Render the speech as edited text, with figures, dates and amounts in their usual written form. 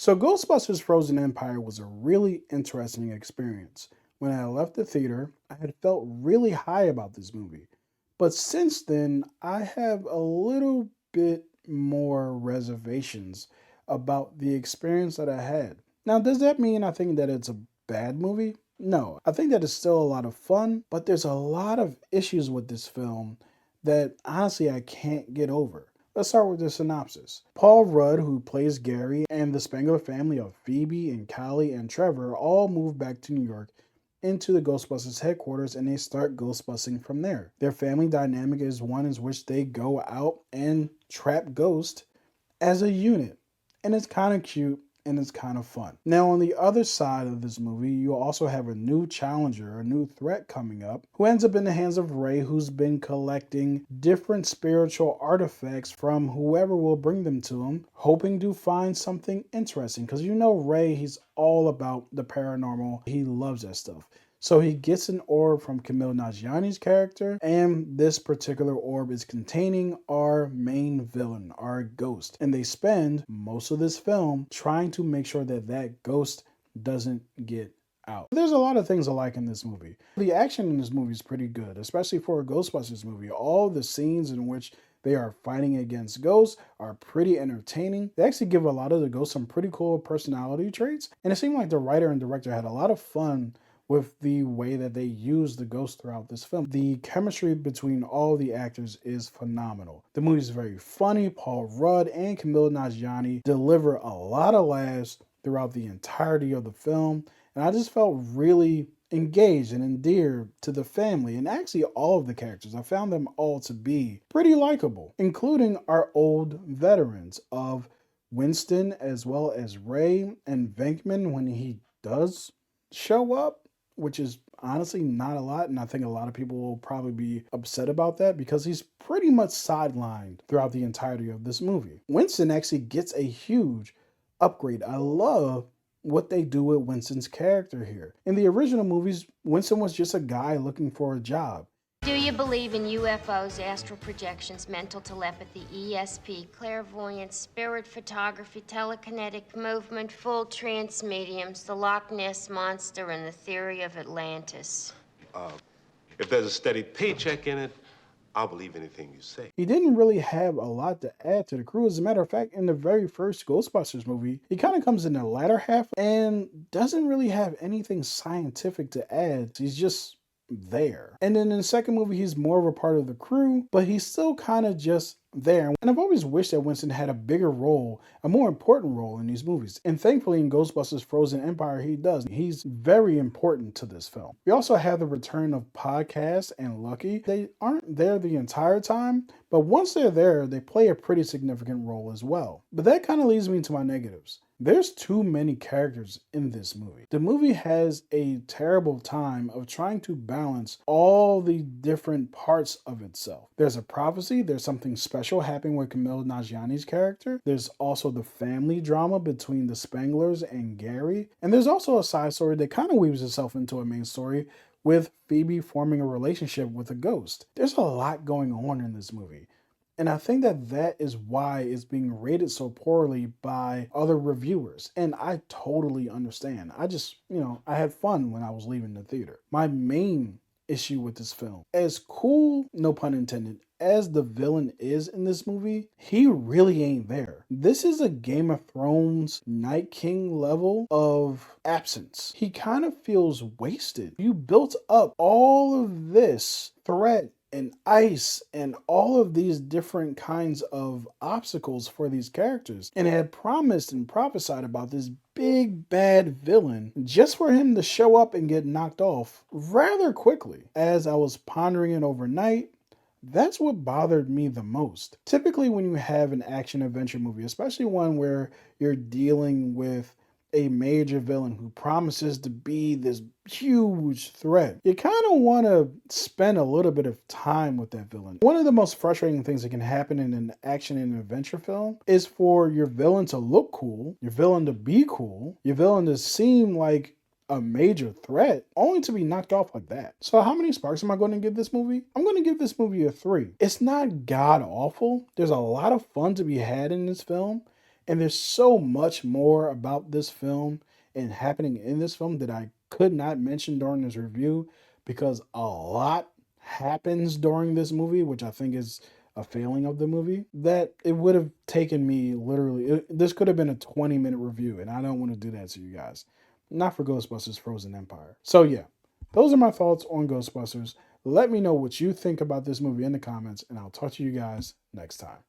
So Ghostbusters Frozen Empire was a really interesting experience. When I left the theater, I had felt really high about this movie. But since then, I have a little bit more reservations about the experience that I had. Now, does that mean I think that it's a bad movie? No, I think that it's still a lot of fun, but there's a lot of issues with this film that honestly I can't get over. Let's start with the synopsis. Paul Rudd, who plays Gary, and the Spengler family of Phoebe and Callie and Trevor all move back to New York into the Ghostbusters headquarters and they start ghostbusting from there. Their family dynamic is one in which they go out and trap ghosts as a unit. And it's kind of cute and it's kind of fun. Now, on the other side of this movie, you also have a new challenger, a new threat coming up, who ends up in the hands of Ray, who's been collecting different spiritual artifacts from whoever will bring them to him, hoping to find something interesting. Because you know Ray, he's all about the paranormal. He loves that stuff. So he gets an orb from Kumail Nanjiani's character, and this particular orb is containing our main villain, our ghost. And they spend most of this film trying to make sure that that ghost doesn't get out. There's a lot of things I like in this movie. The action in this movie is pretty good, especially for a Ghostbusters movie. All the scenes in which they are fighting against ghosts are pretty entertaining. They actually give a lot of the ghosts some pretty cool personality traits. And it seemed like the writer and director had a lot of fun with the way that they use the ghost throughout this film. The chemistry between all the actors is phenomenal. The movie is very funny. Paul Rudd and Kumail Nanjiani deliver a lot of laughs throughout the entirety of the film, and I just felt really engaged and endeared to the family and actually all of the characters. I found them all to be pretty likable, including our old veterans of Winston as well as Ray and Venkman when he does show up, which is honestly not a lot. And I think a lot of people will probably be upset about that because he's pretty much sidelined throughout the entirety of this movie. Winston actually gets a huge upgrade. I love what they do with Winston's character here. In the original movies, Winston was just a guy looking for a job. Do you believe in UFOs, astral projections, mental telepathy, ESP, clairvoyance, spirit photography, telekinetic movement, full trance mediums, the Loch Ness Monster, and the theory of Atlantis? If there's a steady paycheck in it, I'll believe anything you say. He didn't really have a lot to add to the crew. As a matter of fact, in the very first Ghostbusters movie, he kind of comes in the latter half and doesn't really have anything scientific to add. He's just there. And then in the second movie, he's more of a part of the crew, but he's still kind of just there. And I've always wished that Winston had a bigger role, a more important role in these movies. And thankfully in Ghostbusters Frozen Empire, he does. He's very important to this film. We also have the return of Podcast and Lucky. They aren't there the entire time, but once they're there, they play a pretty significant role as well. But that kind of leads me to my negatives. There's too many characters in this movie. The movie has a terrible time of trying to balance all the different parts of itself. There's a prophecy, there's something special happening with Kumail Nanjiani's character. There's also the family drama between the Spenglers and Gary. And there's also a side story that kind of weaves itself into a main story with Phoebe forming a relationship with a ghost. There's a lot going on in this movie. And I think that that is why it's being rated so poorly by other reviewers. And I totally understand. I had fun when I was leaving the theater. My main issue with this film, as cool, no pun intended, as the villain is in this movie, he really ain't there. This is a Game of Thrones Night King level of absence. He kind of feels wasted. You built up all of this threat and ice and all of these different kinds of obstacles for these characters and had promised and prophesied about this big bad villain just for him to show up and get knocked off rather quickly. As I was pondering it overnight, that's what bothered me the most. Typically when you have an action adventure movie, especially one where you're dealing with a major villain who promises to be this huge threat, you kind of want to spend a little bit of time with that villain. One of the most frustrating things that can happen in an action and adventure film is for your villain to look cool, your villain to be cool, your villain to seem like a major threat, only to be knocked off like that. So how many sparks am I going to give this movie? I'm going to give this movie a 3. It's not god awful. There's a lot of fun to be had in this film. And there's so much more about this film and happening in this film that I could not mention during this review because a lot happens during this movie, which I think is a failing of the movie, that it would have taken me literally, this could have been a 20-minute review, and I don't want to do that to you guys. Not for Ghostbusters Frozen Empire. So yeah, those are my thoughts on Ghostbusters. Let me know what you think about this movie in the comments, and I'll talk to you guys next time.